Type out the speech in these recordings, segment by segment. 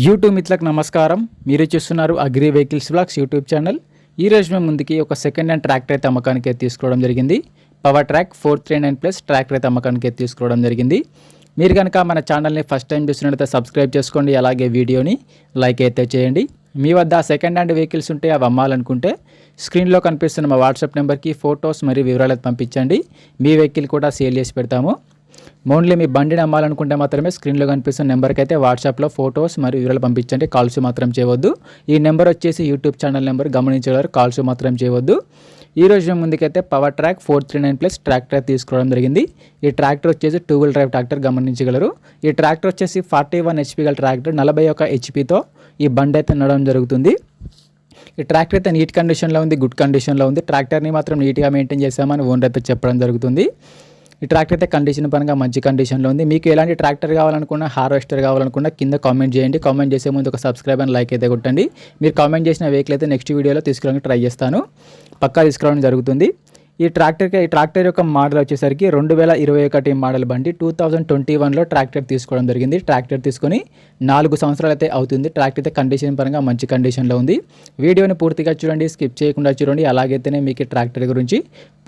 YouTube మిత్రులకు నమస్కారం. మీరు చూస్తున్నారు agri vehicles blogs YouTube channel. ఈ రోజు మేము ముందుకి ఒక సెకండ్ హ్యాండ్ ట్రాక్టర్ అయితే అమ్మకానికి తీసుకోవడం జరిగింది. పవర్ ట్రాక్ 439+ ట్రాక్టర్ అయితే అమ్మకానికి తీసుకోవడం జరిగింది. మీరు కనుక మన ఛానల్ని ఫస్ట్ టైం చూస్తున్నట్లయితే సబ్స్క్రైబ్ చేసుకోండి, అలాగే వీడియోని లైక్ అయితే చేయండి. మీ వద్ద సెకండ్ హ్యాండ్ వెహికల్స్ ఉంటే అవి అమ్మాలనుకుంటే స్క్రీన్లో కనిపిస్తున్న మా వాట్సాప్ నెంబర్కి ఫొటోస్ మరియు వివరాలు పంపించండి. మీ వెహికల్ కూడా సేల్ చేసి పెడతాము. ఓన్లీ మీ బండిని అమ్మాలనుకుంటే మాత్రమే స్క్రీన్లో కనిపిస్తున్న నెంబర్కి అయితే వాట్సాప్లో ఫొటోస్ మరియు వివరాలు పంపించండి. కాల్స్ మాత్రం చేయవద్దు. ఈ నెంబర్ వచ్చేసి యూట్యూబ్ ఛానల్ నెంబర్, గమనించేవారు కాల్స్ మాత్రం చేయవద్దు. ఈ రోజు ముందుకైతే పవర్ ట్రాక్ 439+ ట్రాక్టర్ తీసుకోవడం జరిగింది. ఈ ట్రాక్టర్ వచ్చేసి 2-wheel డ్రైవ్ ట్రాక్టర్, గమనించగలరు. ఈ ట్రాక్టర్ వచ్చేసి 41 HP గల ట్రాక్టర్, 41 HPతో ఈ బండి అయితే నడవడం జరుగుతుంది. ఈ ట్రాక్టర్ అయితే నీట్ కండిషన్లో ఉంది, గుడ్ కండిషన్లో ఉంది. ట్రాక్టర్ని మాత్రం నీట్గా మెయింటైన్ చేసామని ఓనర్ అయితే చెప్పడం జరుగుతుంది. ఈ ట్రాక్టర్ అయితే కండిషన్ పరంగా మంచి కండిషన్లో ఉంది. మీకు ఎలాంటి ట్రాక్టర్ కావాలనుకున్నా, హార్వెస్టర్ కావాలనుకున్నా కింద కామెంట్ చేయండి. కామెంట్ చేసే ముందు ఒక సబ్స్క్రైబ్ అండ్ లైక్ అయితే కొట్టండి. మీరు కామెంట్ చేసిన వెహికల్ అయితే నెక్స్ట్ వీడియోలో తీసుకురావడానికి ట్రై చేస్తాను, పక్కా తీసుకురావడం జరుగుతుంది. ఈ ట్రాక్టర్ యొక్క మోడల్ వచ్చేసరికి 2021 మోడల్ బండి. 2021లో ట్రాక్టర్ తీసుకోవడం జరిగింది. ట్రాక్టర్ తీసుకొని 4 సంవత్సరాలు అయితే అవుతుంది. ట్రాక్టర్ అయితే కండిషన్ పరంగా మంచి కండిషన్లో ఉంది. వీడియోని పూర్తిగా చూడండి, స్కిప్ చేయకుండా చూడండి. అలాగైతేనే మీకు ట్రాక్టర్ గురించి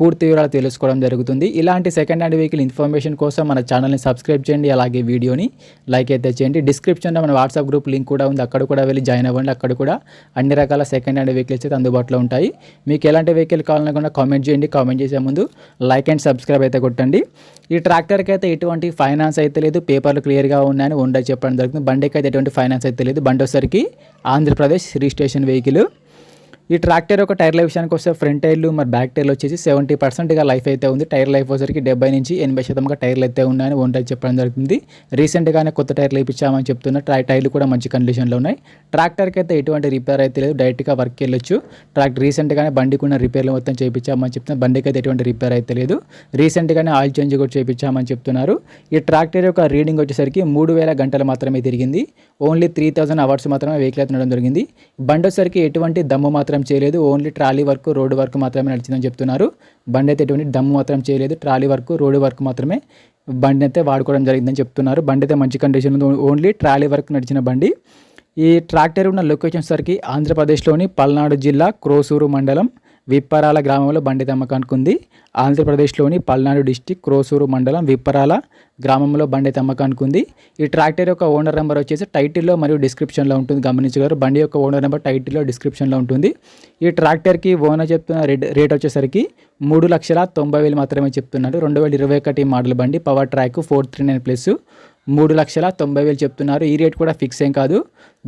పూర్తి వివరాలు తెలుసుకోవడం జరుగుతుంది. ఇలాంటి సెకండ్ హ్యాండ్ వెహికల్ ఇన్ఫర్మేషన్ కోసం మన ఛానల్ని సబ్స్క్రైబ్ చేయండి, అలాగే వీడియోని లైక్ అయితే చేయండి. డిస్క్రిప్షన్లో మన వాట్సాప్ గ్రూప్ లింక్ కూడా ఉంది, అక్కడ కూడా వెళ్ళి జాయిన్ అవ్వండి. అక్కడ కూడా అన్ని రకాల సెకండ్ హ్యాండ్ వెహికల్స్ అయితే అందుబాటులో ఉంటాయి. మీకు ఎలాంటి వెహికల్ కావాలనుకున్నా కామెంట్ చేయండి. కామెంట్ చేసే ముందు లైక్ అండ్ సబ్స్క్రైబ్ అయితే కొట్టండి. ఈ ట్రాక్టర్కి అయితే ఎటువంటి ఫైనాన్స్ అయితే లేదు, పేపర్లు క్లియర్గా ఉన్నాయని ఓనర్ చెప్పడం జరుగుతుంది. బండికి అయితే ఎటువంటి ఫైనాన్స్ అయితే లేదు. బండి వచ్చేసరికి ఆంధ్రప్రదేశ్ రిజిస్ట్రేషన్ వెహికల్. ఈ ట్రాక్టర్ యొక్క టైర్ల విషయానికి వస్తే ఫ్రంట్ టైర్లు మరి బ్యాక్ టైర్లు వచ్చేసి 70%గా లైఫ్ అయితే ఉంది. టైర్ లైఫ్ వచ్చేసరికి 70 నుంచి 80% టైర్లు అయితే ఉన్నాయని ఓనర్ చెప్పడం జరుగుతుంది. రీసెంట్గానే కొత్త టైర్లు వేయించామని చెప్తున్నారు. టైర్లు కూడా మంచి కండిషన్లో ఉన్నాయి. ట్రాక్టర్కి అయితే ఎటువంటి రిపేర్ అయితే లేదు, డైరెక్ట్గా వర్క్కి వెళ్ళొచ్చు. ట్రాక్టర్ రీసెంట్గానే బండికి ఉన్న రిపేర్లు మొత్తం చేయించామని చెప్తున్నారు. బండికి అయితే ఎటువంటి రిపేర్ అయితే లేదు. రీసెంట్గానే ఆయిల్ చేంజ్ కూడా చేయించామని చెప్తున్నారు. ఈ ట్రాక్టర్ యొక్క రీడింగ్ వచ్చేసరికి 3000 గంటలు మాత్రమే తిరిగింది. ఓన్లీ 3000 అవర్స్ మాత్రమే వెహికల్ అయితే నడవడం జరిగింది. బండి వచ్చేసరికి ఎటువంటి దమ్ము మాత్రం చేయలేదు. Only trolley work, road work మాత్రమే నడిచిందని చెప్తున్నారు. బండి అయితే ఎటువంటి దమ్ము మాత్రం చేయలేదు. ట్రాలీ వర్క్, రోడ్డు వర్క్ మాత్రమే బండి అయితే వాడుకోవడం జరిగిందని చెప్తున్నారు. బండి అయితే మంచి కండిషన్ ఉంది. ఓన్లీ ట్రాలీ వర్క్ నడిచిన బండి. ఈ ట్రాక్టర్ ఉన్న లొకేషన్ సరికి ఆంధ్రప్రదేశ్లోని పల్నాడు జిల్లా క్రోసూరు మండలం విప్పరాల గ్రామంలో బండి అమ్మకానికి ఉంది. ఆంధ్రప్రదేశ్లోని పల్నాడు డిస్టిక్ క్రోసూరు మండలం విప్పరాల గ్రామంలో బండి అమ్మకానికి ఉంది. ఈ ట్రాక్టర్ యొక్క ఓనర్ నెంబర్ వచ్చేసి టైటిల్లో మరియు డిస్క్రిప్షన్లో ఉంటుంది, గమనించగలరు. బండి యొక్క ఓనర్ నెంబర్ టైటిల్లో డిస్క్రిప్షన్లో ఉంటుంది. ఈ ట్రాక్టర్కి ఓనర్ చెప్తున్న రేట్ వచ్చేసరికి 3,90,000 మాత్రమే చెప్తున్నారు. 2021 మోడల్ బండి, పవర్ ట్రాక్ 439+, 3,90,000 చెప్తున్నారు. ఈ రేట్ కూడా ఫిక్స్ ఏం కాదు.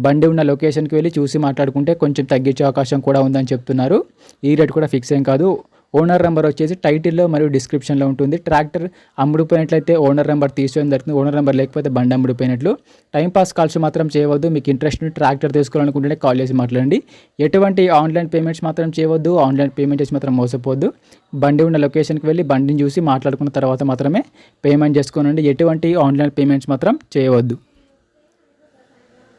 బండి ఉన్న లొకేషన్కి వెళ్ళి చూసి మాట్లాడుకుంటే కొంచెం తగ్గించే అవకాశం కూడా ఉందని చెప్తున్నారు. ఈ రేట్ కూడా ఫిక్స్ ఏం కాదు. ఓనర్ నెంబర్ వచ్చేసి టైటిల్లో మరియు డిస్క్రిప్షన్లో ఉంటుంది. ట్రాక్టర్ అమ్ముడుపోయినట్లయితే ఓనర్ నెంబర్ తీసుకోవడం జరుగుతుంది. ఓనర్ నెంబర్ లేకపోతే బండి అమ్ముడుపోయినట్లు. టైంపాస్ కాల్స్ మాత్రం చేయవద్దు. మీకు ఇంట్రెస్ట్ ఉంటే ట్రాక్టర్ తీసుకోవాలనుకుంటే కాల్ చేసి మాట్లాడండి. ఎటువంటి ఆన్లైన్ పేమెంట్స్ మాత్రం చేయవద్దు. ఆన్లైన్ పేమెంట్ చేసి మాత్రం మోసపోవద్దు. బండి ఉన్న లొకేషన్కి వెళ్ళి బండిని చూసి మాట్లాడుకున్న తర్వాత మాత్రమే పేమెంట్ చేసుకోనండి. ఎటువంటి ఆన్లైన్ పేమెంట్స్ మాత్రం చేయవద్దు.